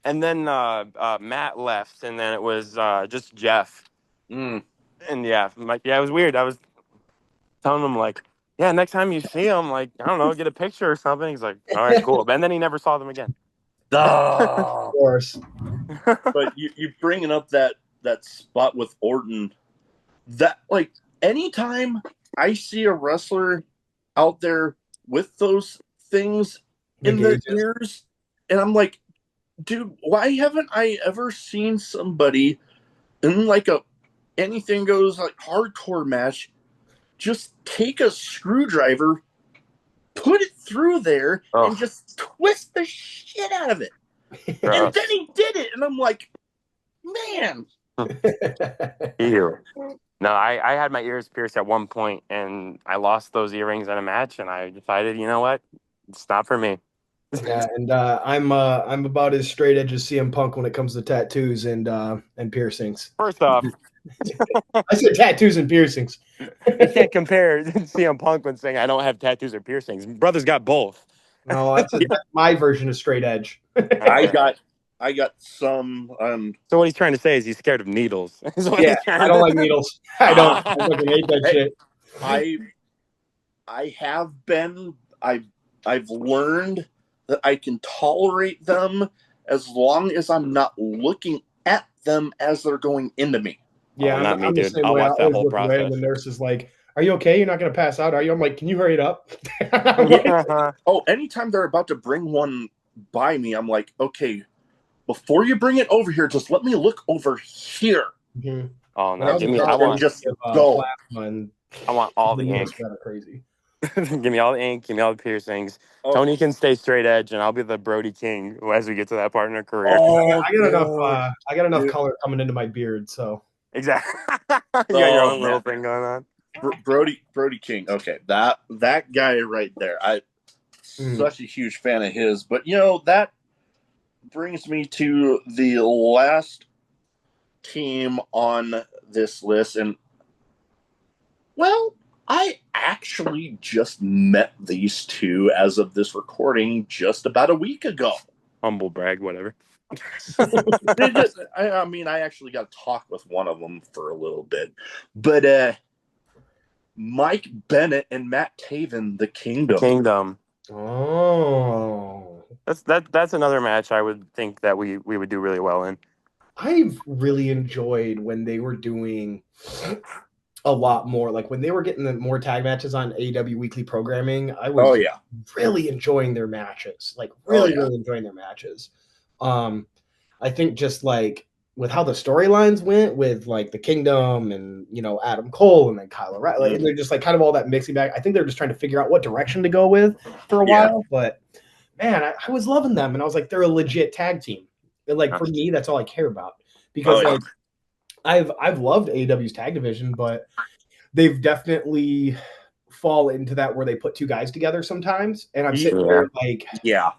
And then Matt left, and then it was just Jeff. And it was weird. I was telling him like, yeah, next time you see him, like, I don't know, get a picture or something. He's like, all right, cool. And then he never saw them again. Of course. But you bringing up that spot with Orton, that like anytime I see a wrestler out there with those things in their ears, and I'm like, dude, why haven't I ever seen somebody in like a anything goes like hardcore match just take a screwdriver, put it through there, and just twist the shit out of it? And then he did it, and I'm like, man. Ew. No, I had my ears pierced at one point, and I lost those earrings in a match, and I decided, you know what, it's not for me. Yeah, and I'm about as straight edge as CM Punk when it comes to tattoos and piercings. First off, I said tattoos and piercings. You can't compare CM Punk when saying I don't have tattoos or piercings. Brother's got both. No, that's my version of straight edge. I got some. So what he's trying to say is he's scared of needles. Is what Yeah, he's trying I to don't like needles. I don't. I fucking hate that Hey, shit. I have been. I've learned that I can tolerate them as long as I'm not looking at them as they're going into me. Yeah, Oh, not me, I'm the dude. same I'll way. I watch that always whole look away, and process. the nurse is like, "Are you okay? You're not gonna pass out, are you?" I'm like, "Can you hurry it up?" I'm like, Oh, anytime they're about to bring one by me, I'm like, okay, before you bring it over here, just let me look over here mhm. Oh When I no, was give in me. college, I and used to just give go. plasma, and I want all the the nurse ink. got crazy. Give me all the ink. Give me all the piercings. Oh, Tony can stay straight edge, and I'll be the Brody King as we get to that part in our career. oh, I got enough. dude. I got enough Dude. color coming into my beard, so Exactly. You got your Oh own little man, thing going on. Brody King. Okay, that guy right there. I such a huge fan of his. But that brings me to the last team on this list, and well, I actually just met these two as of this recording just about a week ago. Humble brag, whatever. I mean, I actually got to talk with one of them for a little bit, but Mike Bennett and Matt Taven, the Kingdom. Kingdom. oh, That's another match I would think that we would do really well in. I've really enjoyed when they were doing a lot more. Like when they were getting the more tag matches on AEW weekly programming, I Oh was yeah, really enjoying their matches. Like oh really, yeah, really enjoying their matches. I think just like with how the storylines went with like the Kingdom and Adam Cole and then Kyle O'Reilly, and they're just like kind of all that mixing back. I think they're just trying to figure out what direction to go with for a yeah. while. But man, I was loving them, and I was like, they're a legit tag team. And like for me, that's all I care about because Oh yeah. like I've loved AEW's tag division, but they've definitely fall into that where they put two guys together sometimes, and I'm sitting Yeah. here Yeah.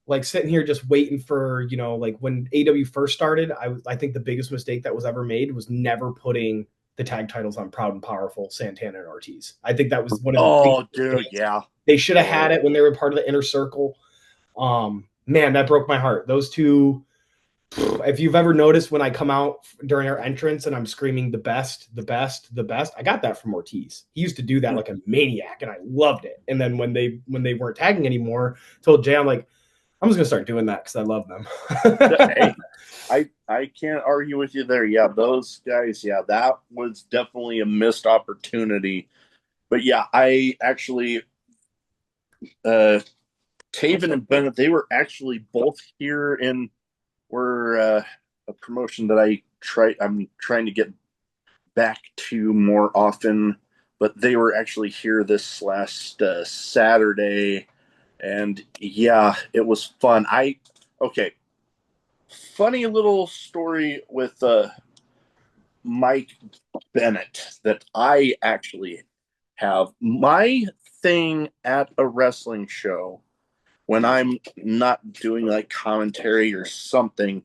like sitting here just waiting for like when AW first started. I think the biggest mistake that was ever made was never putting the tag titles on Proud and Powerful, Santana and Ortiz. I think that was one of the Oh, biggest dude, mistakes. yeah. They should have had it when they were part of the Inner Circle. Man, that broke my heart. Those two. If you've ever noticed when I come out during our entrance and I'm screaming the best, the best, the best, I got that from Ortiz. He used to do that like a maniac, and I loved it. And then when they weren't tagging anymore, I told Jay, I'm like, I'm just gonna start doing that because I love them. Hey, I can't argue with you there. Yeah, those guys. Yeah, that was definitely a missed opportunity. But yeah, I actually, Taven and Bennett, they were actually both here in were a promotion that I'm trying to get back to more often. But they were actually here this last Saturday, and yeah, it was fun. Okay, funny little story with Mike Bennett that I actually have. My thing at a wrestling show when I'm not doing like commentary or something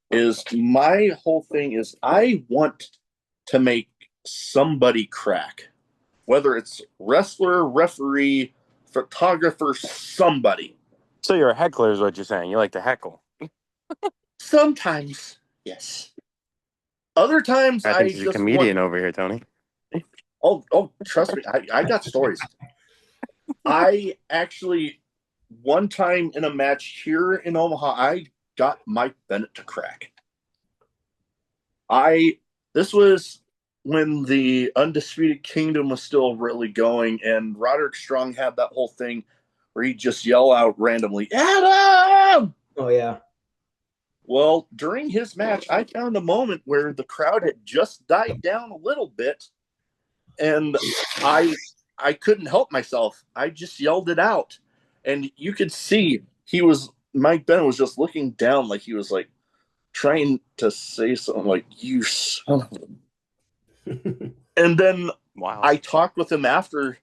is my whole thing is I want to make somebody crack, whether it's wrestler, referee, photographer, somebody. So you're a heckler, is what you're saying. You like to heckle. Sometimes, yes. Other times, I think I he's a just want. comedian over here, Tony. Oh, trust me, I got stories. I actually, one time in a match here in Omaha, I got Mike Bennett to crack. This was when the Undisputed Kingdom was still really going, and Roderick Strong had that whole thing where he'd just yell out randomly, "Adam!" Oh yeah. Well, during his match, I found a moment where the crowd had just died down a little bit, and I couldn't help myself. I just yelled it out, and you could see Mike Bennett was just looking down, like he was like trying to say something, like "you son of a." And then Wow. I talked with him after,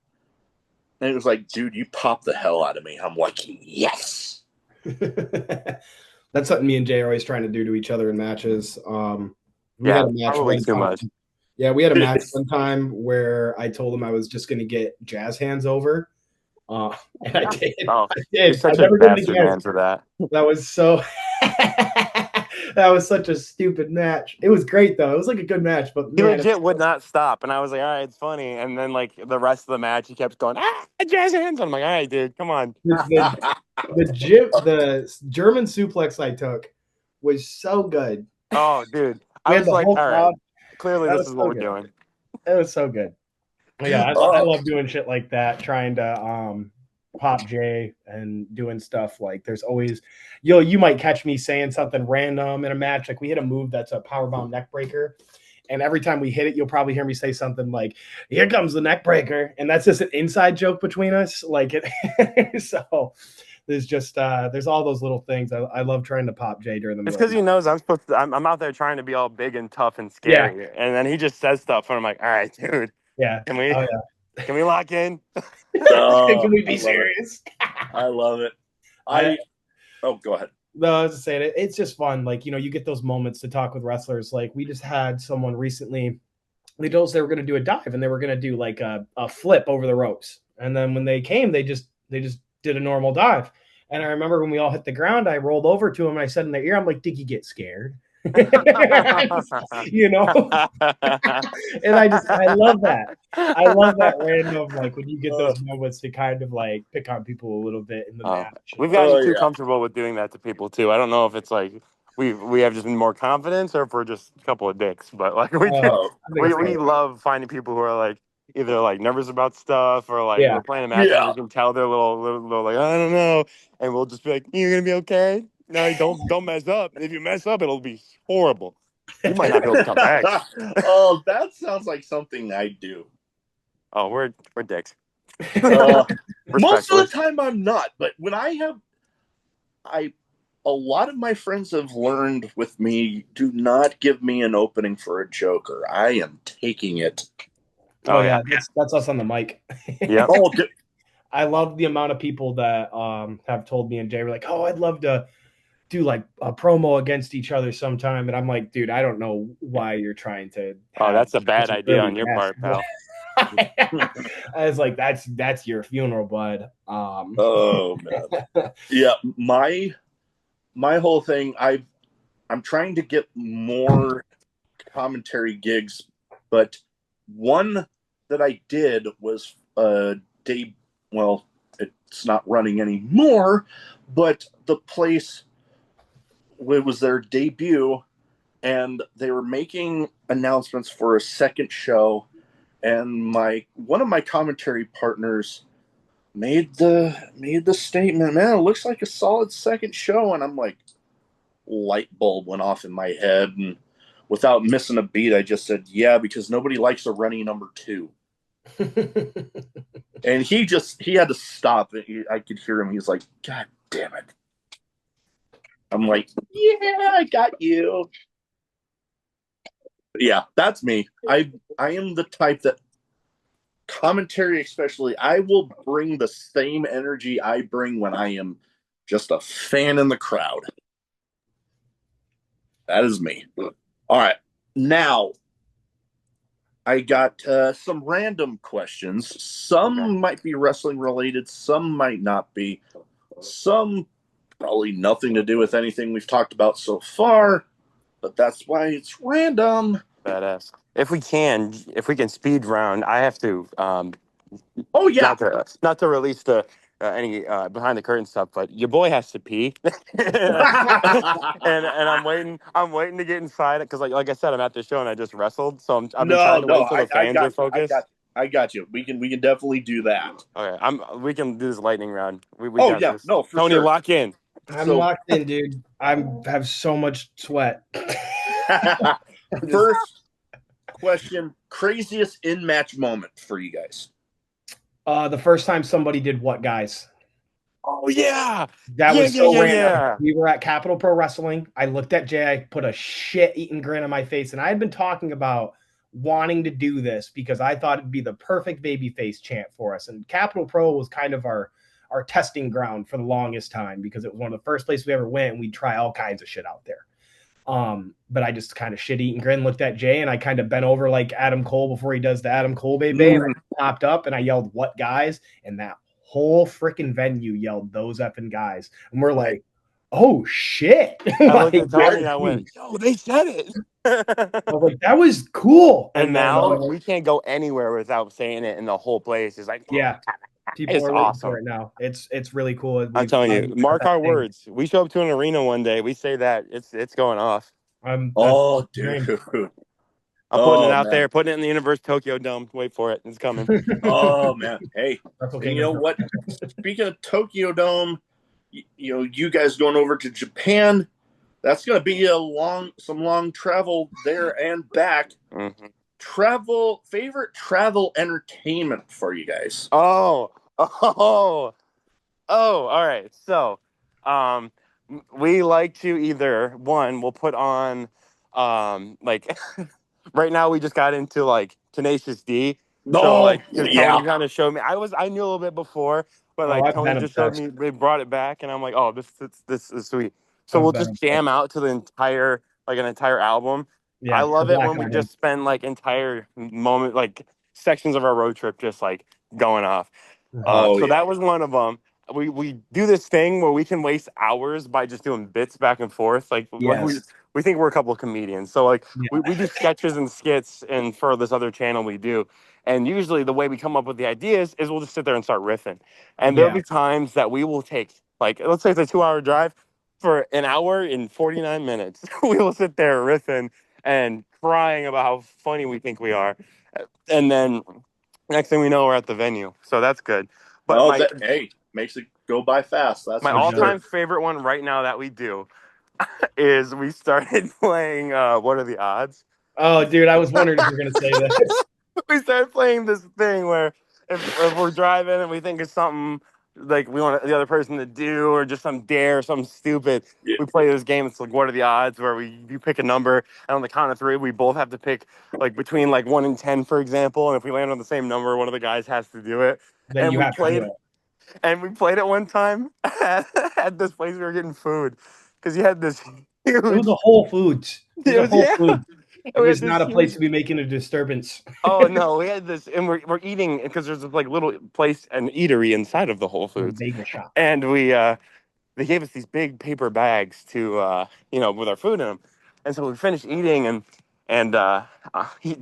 and it was like, "Dude, you popped the hell out of me." I'm like, "Yes." That's something me and Jay are always trying to do to each other in matches. We Yeah, had a match probably one too time. much. Yeah, we had a match one time where I told him I was just going to get jazz hands over. And I did. Oh, I you're did. I such a never did it bastard again. man for that. That was so. That was such a stupid match. It was great though. It was like a good match, but He man, legit would not stop, and I was like, "All right, it's funny." And then like the rest of the match, he kept going, jazz hands. I'm like, "All right, dude, come on." the German suplex I took was so good. Oh, dude, We I had was the like, whole "All right, crowd. clearly That this was is what so we're good. doing." It was so good. Yeah, I Oh. love doing shit like that, trying to pop J and doing stuff like there's always you might catch me saying something random in a match. Like we hit a move that's a powerbomb neck breaker. And every time we hit it, you'll probably hear me say something like, "Here comes the neck breaker." And that's just an inside joke between us. Like it so there's just there's all those little things. I love trying to pop Jay during the It's middle of because the he night. knows I'm out there trying to be all big and tough and Yeah, scary, and then he just says stuff, and I'm like, "All right, dude, yeah. can we Oh can we lock in?" yeah. Can we I be love serious? it. I love it. Go ahead. No, I was just saying it's just fun. Like, you get those moments to talk with wrestlers. Like we just had someone recently, they told us they were going to do a dive and they were going to do like a flip over the ropes. And then when they came, they just did a normal dive. And I remember when we all hit the ground, I rolled over to him and I said in their ear, I'm like, "Did you get scared?" you know? And I love that. I love that random, like when you get those moments to kind of like pick on people a little bit in the match. We've gotten Oh, too yeah. comfortable with doing that to people too. I don't know if it's like we have just been more confidence or if we're just a couple of dicks. But like I think it's we great. love finding people who are like either like nervous about stuff or like Yeah. we're playing a match and Yeah. we can tell they're a little like, I don't know, and we'll just be like, "You're gonna be okay. No, don't mess up. If you mess up, it'll be horrible. You might not be able to come back." Oh, that sounds like something I do. Oh, we're dicks. Most of Respectfully. the time I'm not, but when a lot of my friends have learned with me, do not give me an opening for a joke or I am taking it. Oh yeah, that's us on the mic. Yeah. Oh, I love the amount of people that have told me and Jay were like, "Oh, I'd love to do like a promo against each other sometime." And I'm like, "Dude, I don't know why you're trying to Oh, have that's a bad such an idea early on your guest." part, pal. I was like, that's your funeral, bud. oh man. Yeah, my whole thing, I'm trying to get more commentary gigs, but one that I did was well, it's not running anymore, but the place, it was their debut and they were making announcements for a second show, and one of my commentary partners made the statement, "Man, it looks like a solid second show," and I'm like, light bulb went off in my head, and without missing a beat, I just said, "Yeah, because nobody likes a runny number 2." And he had to stop. I could hear him. He's like, "God damn it." I'm like, "Yeah, I got you." But yeah, that's me. I am the type that commentary, especially, I will bring the same energy I bring when I am just a fan in the crowd. That is me. All right. Now, I got some random questions. Some might be wrestling related, some might not be. Some probably nothing to do with anything we've talked about so far, but that's why it's random. Badass. If we can speed round, I have to Oh, yeah. not to release the any behind the curtain stuff, but your boy has to pee, and I'm waiting to get inside it because like I said, I'm at the show and I just wrestled, so I've been trying to wait till the fans are focused. I got you. We can definitely do that. Okay, we can do this lightning round. We Oh, got yeah. this. No, for Tony, sure. lock in. I'm locked in, dude. I have so much sweat. First question: craziest in-match moment for you guys? The first time somebody did what, guys? Oh yeah, That was so random. Yeah. We were at Capitol Pro Wrestling. I looked at Jay. I put a shit-eating grin on my face, and I had been talking about wanting to do this because I thought it'd be the perfect babyface chant for us. And Capitol Pro was kind of our testing ground for the longest time because it was one of the first places we ever went, and we'd try all kinds of shit out there. But I just kind of shit-eating grin, looked at Jay, and I kind of bent over like Adam Cole before he does the Adam Cole baby, and I popped up and I yelled, "What guys?" And that whole freaking venue yelled, "Those effing guys." And we're like, oh shit. I looked at Tony and I went, yo, they said it. I was like, that was cool. And now we can't go anywhere without saying it, and the whole place is like, yeah. People it's are awesome. for it now. It's really cool. I'm telling you, mark our words. We show up to an arena one day, we say that it's going off. Dude. I'm putting it out there, putting it in the Universe Tokyo Dome. Wait for it. It's coming. Oh, man. Hey, okay, you know what? Speaking of Tokyo Dome, you guys going over to Japan, that's going to be some long travel there and back. Mm-hmm. Favorite travel entertainment for you guys? Oh, all right. So, we like to either we'll put on, like right now we just got into like Tenacious D. So like, Tony kind of showed me. I knew a little bit before, but like Tony just showed me. They brought it back, and I'm like, oh, this is sweet. So we'll just jam out to an entire album. Yeah, I love it when we just spend like entire moment, like sections of our road trip, just like going off. So that was one of them. We do this thing where we can waste hours by just doing bits back and forth. Like we think we're a couple of comedians. So like we do sketches and skits, and for this other channel we do. And usually the way we come up with the ideas is we'll just sit there and start riffing. And there'll be times that we will take, like, let's say it's a 2-hour drive, for an hour and 49 minutes. We will sit there riffing and crying about how funny we think we are. And then next thing we know, we're at the venue. So that's good. But makes it go by fast. That's my all-time favorite one right now that we do is we started playing What Are the Odds? Oh, dude, I was wondering if you were going to say this. We started playing this thing where if we're driving and we think it's something like we want the other person to do, or just some dare, something stupid, we play this game. It's like, what are the odds, where you pick a number, and on the count of 3, we both have to pick like between like 1 and 10, for example. And if we land on the same number, one of the guys has to do it. Then and we played it one time at this place. We were getting food because you had this huge... It was a Whole Foods. It was not a place to be making a disturbance. Oh no, we had this, and we're eating because there's this like little place, an eatery inside of the Whole Foods bagel shop, and they gave us these big paper bags to with our food in them, and so we finished eating, and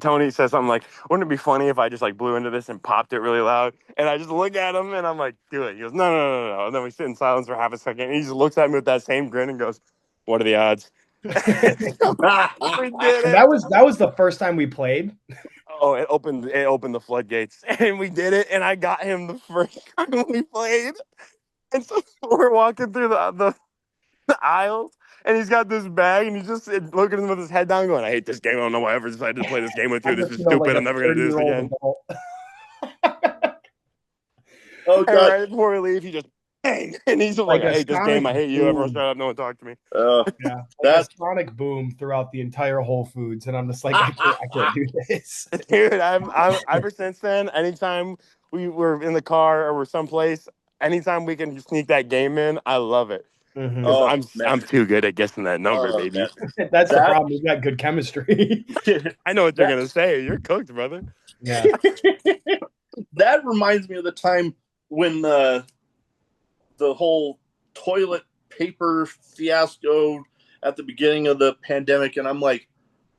Tony says something like, "Wouldn't it be funny if I just like blew into this and popped it really loud?" And I just look at him and I'm like, "Do it." He goes, No. And then we sit in silence for half a second, and he just looks at me with that same grin and goes, "What are the odds?" We did it. That was the first time we played. Oh, it opened the floodgates, and we did it. And I got him the first time we played, and so we're walking through the aisles, and he's got this bag, and he's just looking at him with his head down, going, "I hate this game. I don't know why I ever decided to play this game with you. This is stupid. Like I'm never gonna do this again." Oh God! And right before we leave, he just bang, and he's like, "I hate this game. I hate you. Everyone shut up. No one talk to me." Yeah, that's a sonic boom throughout the entire Whole Foods, and I'm just like, I can't do this, dude. I'm ever since then. Anytime we were in the car or we're someplace, anytime we can sneak that game in, I love it. Mm-hmm. I'm too good at guessing that number, baby. That's the problem. We've got good chemistry. I know what you're gonna say. You're cooked, brother. Yeah. That reminds me of the time when the whole toilet paper fiasco at the beginning of the pandemic, and I'm like,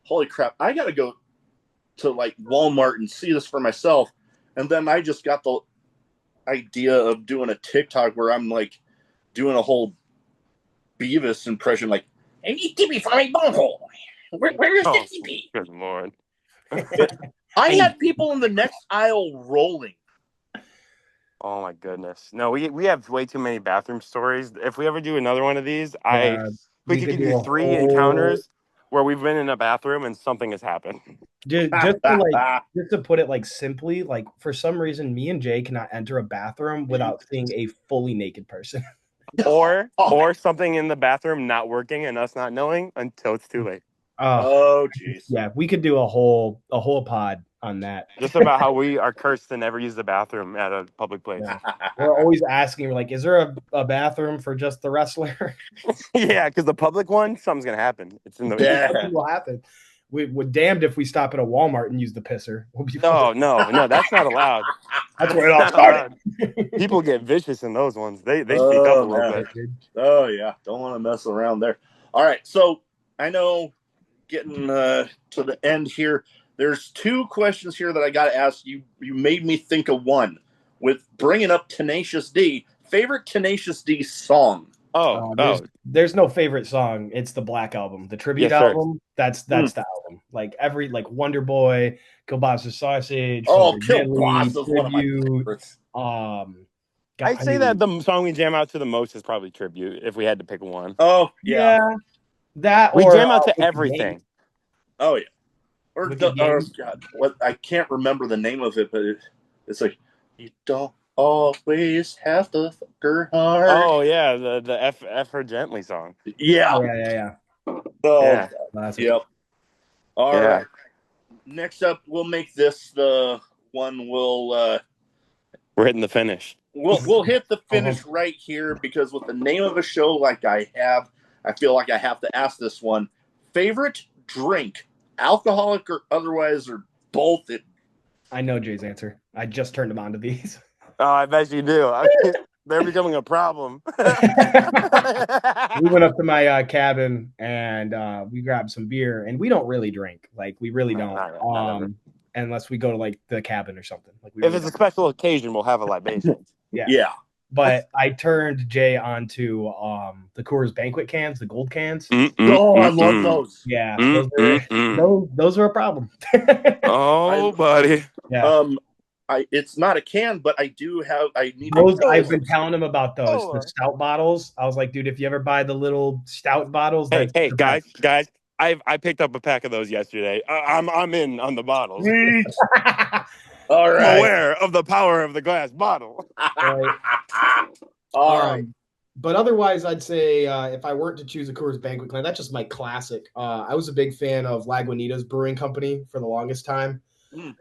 holy crap, I gotta go to like Walmart and see this for myself. And then I just got the idea of doing a TikTok where I'm like doing a whole Beavis impression, like, "I need TP for my bunghole. Where's the TP?" Good Lord. I had people in the next aisle rolling. Oh my goodness! No, we have way too many bathroom stories. If we ever do another one of these, we could do 3 encounters where we've been in a bathroom and something has happened. Just to put it like simply, like for some reason, me and Jay cannot enter a bathroom without seeing a fully naked person, or something in the bathroom not working and us not knowing until it's too late. Oh jeez. Yeah, we could do a whole pod on that. Just about how we are cursed to never use the bathroom at a public place. Yeah. We're always asking, like, is there a bathroom for just the wrestler? Yeah, because the public one, something's gonna happen. It's in the Something will happen. We're damned if we stop at a Walmart and use the pisser. We'll be no, that's not allowed. That's where it all Not started. allowed. People get vicious in those ones. They speak up a little bit. Oh yeah, don't want to mess around there. All right, so I know getting to the end here. There's 2 questions here that I got to ask you. You made me think of one with bringing up Tenacious D. Favorite Tenacious D song? There's no favorite song. It's the Black Album, the tribute album. That's the album. Like every Wonder Boy, Kielbasa Sausage. Kielbasa is one of my favorites. I'd say that the song we jam out to the most is probably Tribute. If we had to pick one. Oh yeah, that we jam out to everything. Oh yeah. Or God, what I can't remember the name of it, but it's like you don't always have to fuck her hard. Oh yeah, the F her gently song. Yeah. Yeah. So, Classic. Yep. All right. Next up, we'll make this the one we're hitting the finish. We'll hit the finish right here because with the name of a show like I feel like I have to ask this one. Favorite drink, alcoholic or otherwise, or both? I know Jay's answer. I just turned him on to these. Oh, I bet you do. They're becoming a problem. We went up to my cabin and we grabbed some beer, and we don't really drink. Like, we really don't. Not unless we go to like the cabin or something. Like, if it's a special occasion, we'll have a libation. Yeah. But I turned Jay onto the Coors banquet cans, the gold cans. I love those. Yeah, those are a problem. Buddy. Yeah. It's not a can, but I do have. I need those. I've been telling him about those. The stout bottles. I was like, dude, if you ever buy the little stout bottles, hey, guys, I picked up a pack of those yesterday. I'm in on the bottles. All right. I'm aware of the power of the glass bottle. All right. But otherwise, I'd say if I weren't to choose a Coors Banquet Clan, that's just my classic. I was a big fan of Lagunitas Brewing Company for the longest time.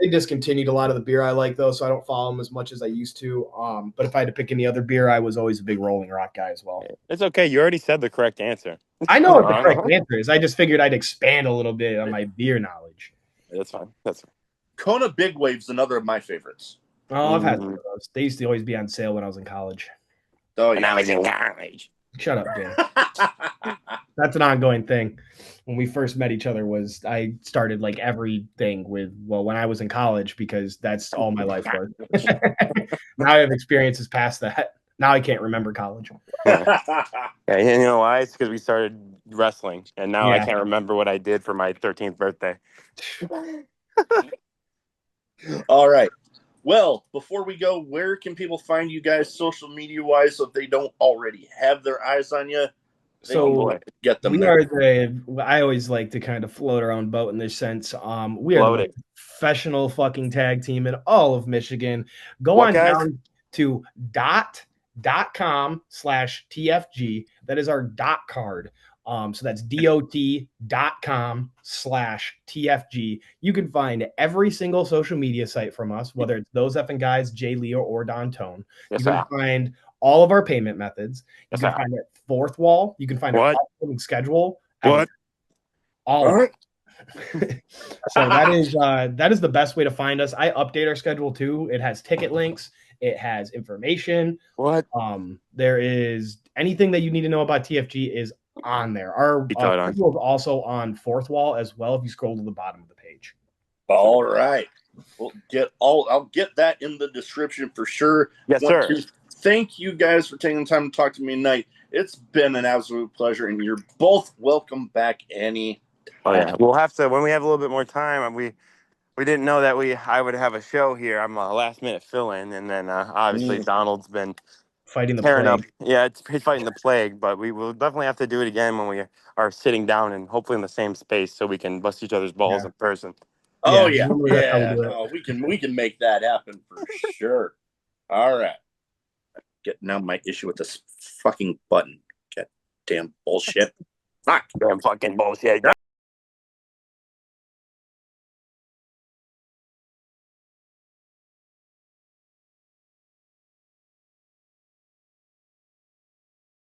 They discontinued a lot of the beer I like, though, so I don't follow them as much as I used to. But if I had to pick any other beer, I was always a big Rolling Rock guy as well. It's okay. You already said the correct answer. I know what the correct answer is. I just figured I'd expand a little bit on my beer knowledge. That's fine. That's fine. Kona Big Wave's another of my favorites. Oh, I've had some of those. They used to always be on sale when I was in college. Oh, yeah. When I was in college. Shut up, Dan. That's an ongoing thing. When we first met each other I started like everything when I was in college because that's all my life was. Now I have experiences past that. Now I can't remember college. Yeah, you know why? It's because we started wrestling, and now I can't remember what I did for my 13th birthday. All right. Well, before we go, where can people find you guys social media wise if they don't already have their eyes on you? So get them. I always like to kind of float our own boat in this sense. We are the professional fucking tag team in all of Michigan. Go on down to .com/TFG. That is our dot card. So that's dot.com/TFG. You can find every single social media site from us, whether it's those effing guys, Jay, Leo, or Don Tone. You can find all of our payment methods. You can find it Fourth Wall. You can find our upcoming schedule. All of it. So that is the best way to find us. I update our schedule too. It has ticket links. It has information. There is anything that you need to know about TFG is on there. Our schedule is also on Fourth Wall as well if you scroll to the bottom of the page. All right. I'll get that in the description for sure. Yes, sir. Thank you guys for taking the time to talk to me tonight. It's been an absolute pleasure, and you're both welcome back any time. Oh, yeah. We'll have to, when we have a little bit more time, we didn't know that I would have a show here. I'm a last minute fill-in, and then obviously Donald's been fighting the plague. Yeah, he's fighting the plague, but we will definitely have to do it again when we are sitting down and hopefully in the same space so we can bust each other's balls in person. Oh yeah. We can make that happen for sure. All right. Getting out my issue with this fucking button. God damn bullshit. Damn fucking bullshit.